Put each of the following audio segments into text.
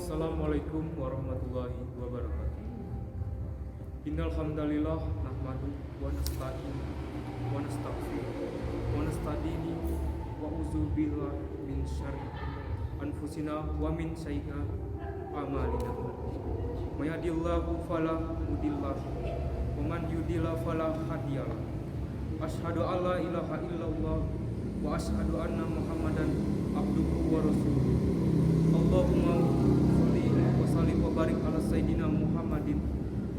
Assalamualaikum warahmatullahi wabarakatuh. Innal hamdalillah nahmadu wa nasta'inu wa nastaghfiruh wa nasta'dini wa uzubillah min syarri anfusina wa min sayyi'ati a'malina. May yahdihillahu fala mudilla wa man yudlil fala hadiyalah. Asyhadu an la ilaha illallah wa asyhadu anna Muhammadan abduhu wa rasuluh. Allahumma sholli wa sallim wa barik ala sayyidina Muhammadin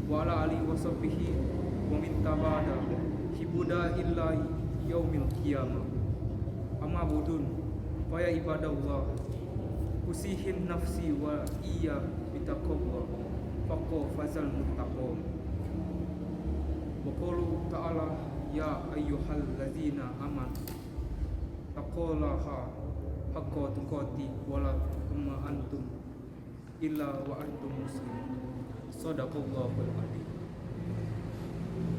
wa ala alihi wa sahbihi wa min tabada hibuda illahi yaumil qiyamah. Amma budun wa ya ibadallah, usihin nafsi wa iya bitaqwa faqo fazal muttaqun. Wa qulu ta'ala ya ayyuhallazina amanu taqullaha haqqa tuqatih wa la tamutunna antum illa wa antum muslimun. Shadaqallahul adzim.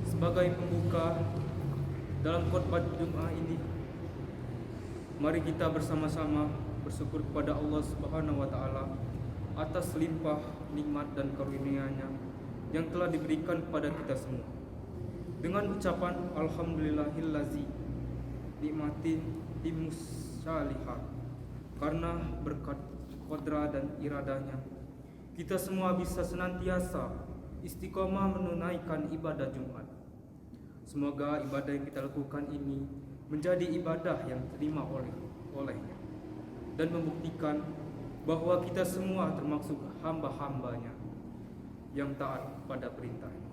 Sebagai pembuka dalam khotbah Jumat ini, mari kita bersama-sama bersyukur kepada Allah Subhanahu wa taala atas limpah nikmat dan karunia-Nya yang telah diberikan kepada kita semua. Dengan ucapan alhamdulillahillazi nikmatin timussalihat, karena berkat kodrat dan iradanya kita semua bisa senantiasa istiqomah menunaikan ibadah Jumat. Semoga ibadah yang kita lakukan ini menjadi ibadah yang diterima olehnya dan membuktikan bahwa kita semua termasuk hamba-hambanya yang taat pada perintahnya.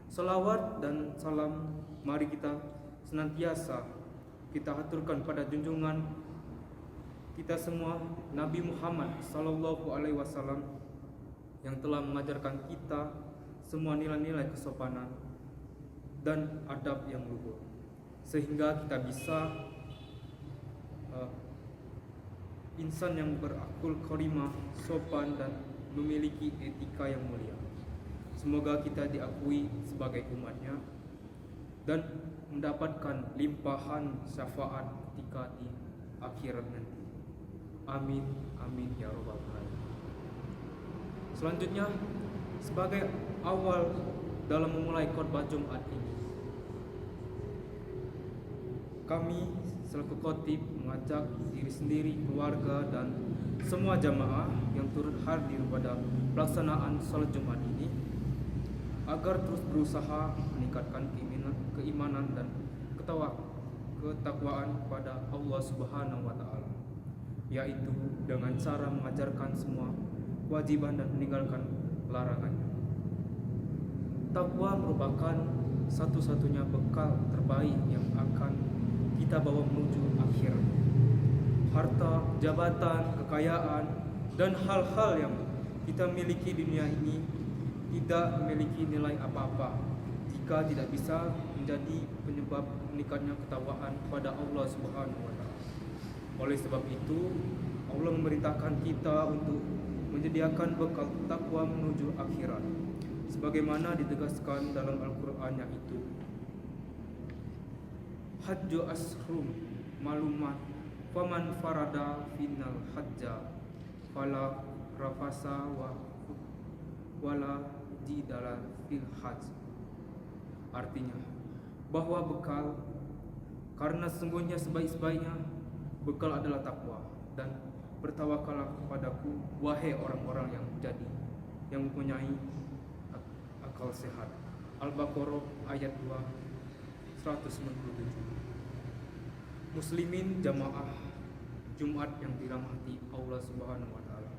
Salawat dan salam mari kita senantiasa kita haturkan pada junjungan kita semua, Nabi Muhammad sallallahu alaihi wasallam, yang telah mengajarkan kita semua nilai-nilai kesopanan dan adab yang luhur, sehingga kita bisa insan yang berakul karimah, sopan dan memiliki etika yang mulia. Semoga kita diakui sebagai umatnya dan mendapatkan limpahan syafaat ketika di akhirat nanti. Amin, amin ya rabbal alamin. Selanjutnya, sebagai awal dalam memulai khotbah Jumat ini, kami selaku khotib mengajak diri sendiri, keluarga dan semua jamaah yang turut hadir pada pelaksanaan salat Jumat ini agar terus berusaha meningkatkan keimanan dan ketakwaan kepada Allah Subhanahu wa taala, yaitu dengan cara mengajarkan semua kewajiban dan meninggalkan larangannya. Takwa merupakan satu-satunya bekal terbaik yang akan kita bawa menuju akhir. Harta, jabatan, kekayaan, dan hal-hal yang kita miliki di dunia ini tidak memiliki nilai apa-apa jika tidak bisa menjadi penyebab meningkatnya ketakwaan kepada Allah Subhanahu wa taala. Oleh sebab itu, Allah memerintahkan kita untuk menyediakan bekal takwa menuju akhirat, sebagaimana ditegaskan dalam Al-Qur'an, yaitu Hajju asrum malumat faman farada final hajja fala rafasa wala jidala fil hajj. Artinya bahwa bekal, karena sesungguhnya sebaik-baiknya bekal adalah takwa, dan bertawakallah kepadaku wahai orang-orang yang mempunyai akal sehat. Al-Baqarah ayat 197. Muslimin jamaah Jumat yang dirahmati Allah Subhanahu wa taala.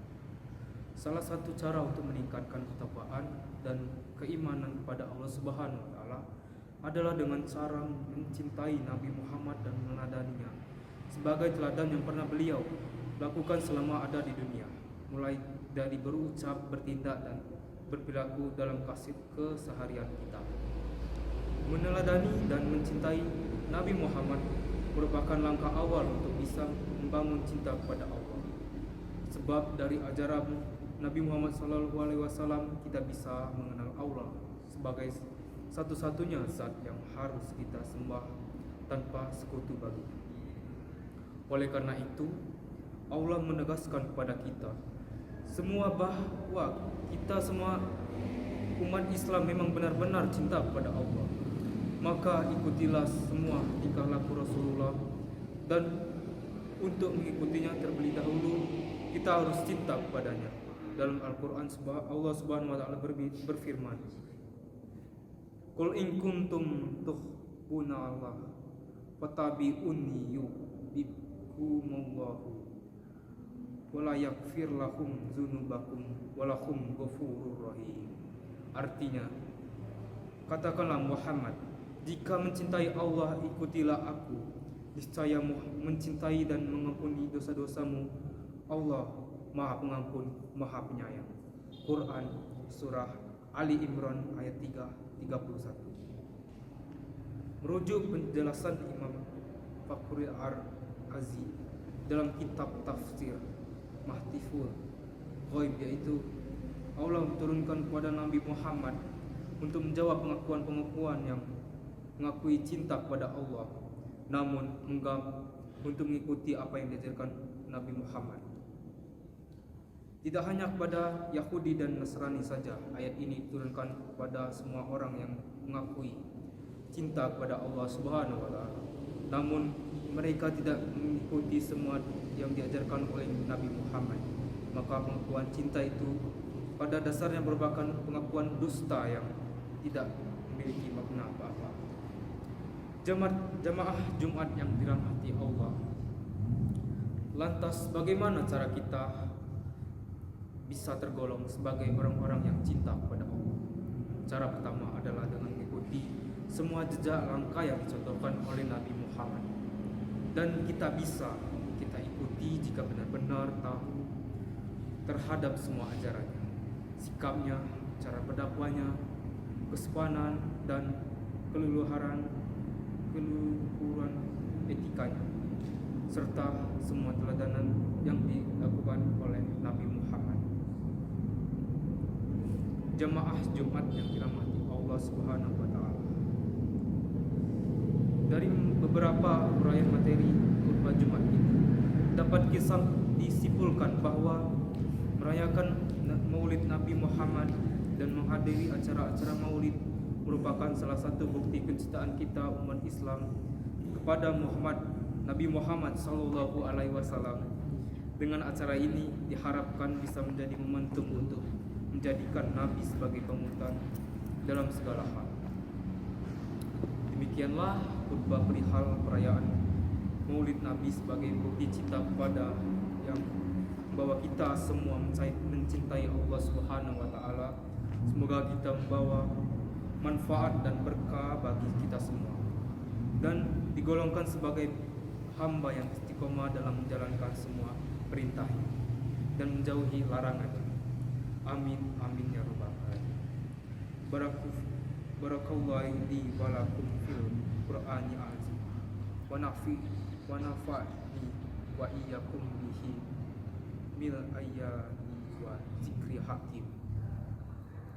Salah satu cara untuk meningkatkan ketakwaan dan keimanan kepada Allah Subhanahu wa taala adalah dengan cara mencintai Nabi Muhammad dan meneladaninya sebagai teladan yang pernah beliau lakukan selama ada di dunia, mulai dari berucap, bertindak dan berperilaku dalam kasih keseharian kita. Meneladani dan mencintai Nabi Muhammad merupakan langkah awal untuk bisa membangun cinta kepada Allah. Sebab dari ajaran Nabi Muhammad SAW kita bisa mengenal Allah sebagai satu-satunya zat yang harus kita sembah tanpa sekutu baginya. Oleh karena itu, Allah menegaskan kepada kita semua bahwa kita semua umat Islam memang benar-benar cinta kepada Allah, maka ikutilah semua tingkah laku Rasulullah. Dan untuk mengikutinya terlebih dahulu kita harus cinta kepadanya. Dalam Al-Quran Allah Subhanahu wa Ta'ala berfirman, Qul in kuntum tuhibbuna Allah fattabi'uni yuhibbukumullahu wa la yaghfir lakum dzunubakum wa lahum ghafurur rahim. Artinya, katakanlah Muhammad, jika mencintai Allah ikutilah aku, niscaya mencintai dan mengampuni dosa-dosamu. Allah Maha Pengampun, Maha Penyayang. Quran Surah Ali Imran ayat 31. Merujuk penjelasan Imam Fakhrul Ar-Razi dalam kitab tafsir Mahtiful Ghaib, yaitu Allah menurunkan kepada Nabi Muhammad untuk menjawab pengakuan-pengakuan yang mengakui cinta kepada Allah, namun enggak untuk mengikuti apa yang diajarkan Nabi Muhammad. Tidak hanya kepada Yahudi dan Nasrani saja, ayat ini diturunkan kepada semua orang yang mengakui cinta kepada Allah Subhanahu wa Ta'ala, namun mereka tidak mengikuti semua yang diajarkan oleh Nabi Muhammad. Maka pengakuan cinta itu pada dasarnya merupakan pengakuan dusta yang tidak memiliki makna apa-apa. Jamaah Jumat yang dirahmati Allah, lantas bagaimana cara kita bisa tergolong sebagai orang-orang yang cinta kepada Allah? Cara pertama adalah dengan mengikuti semua jejak langkah yang dicontohkan oleh Nabi Muhammad, dan kita ikuti jika benar-benar tahu terhadap semua ajarannya, sikapnya, cara berdakwahnya, kesopanan dan keluhuran etikanya, serta semua teladanan yang dilakukan oleh Nabi Muhammad. Jamaah Jumat yang dirahmati Allah Subhanahu wa Ta'ala, dari beberapa uraian materi khutbah Jumat ini dapat disimpulkan bahwa merayakan Maulid Nabi Muhammad dan menghadiri acara-acara Maulid merupakan salah satu bukti kecintaan kita umat Islam kepada Nabi Muhammad sallallahu alaihi wasallam. Dengan acara ini diharapkan bisa menjadi momentum untuk menjadikan Nabi sebagai panutan dalam segala hal. Demikianlah khutbah perihal perayaan Maulid Nabi sebagai bukti cinta kepada yang membawa kita semua mencintai Allah Subhanahu wa Ta'ala. Semoga kita membawa manfaat dan berkah bagi kita semua dan digolongkan sebagai hamba yang istiqomah dalam menjalankan semua perintahnya dan menjauhi larangannya. Amin amin ya rabbal alamin. Barakallahu li wa lakum fil Qur'ani azim wa nafa'ni wa iyyakum bihi mil ayati wa zikri hakim.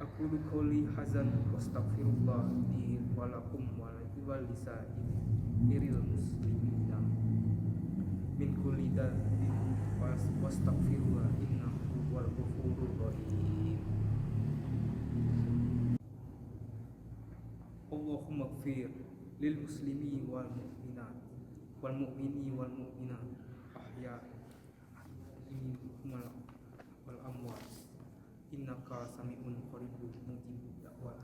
Aku qouli hazan wastaghfirullah li wa lakum wa lisairil muslimina min kulli dhanbin wastaghfirullah innahu wal ghafurur rahim. Allahumma ighfir lil muslimi wal mu'minat wal mu'mini wal mu'minat ahya'i wal amwat innaka sami'un qaribun mujibud da'wat.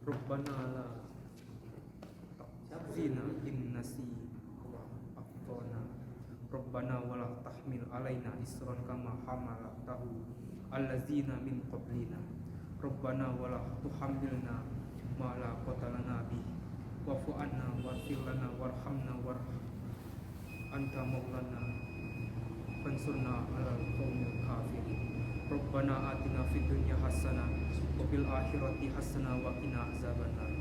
Rabbana la ta'zina in nasi wa akhtana Rabbana wa la tahmil alaina isran kama hamaltahu allazina min qablina Rabbana wa la tuhammilna ma la qatalana bi wa'fu anna waghfir lana warhamna anta maulana fansurna 'alal qaumil kafirin. Rabbana atina fid dunya hasanah wa fil akhirati hasanah wa qina azabannar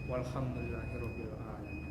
walhamdulillahi rabbil alamin.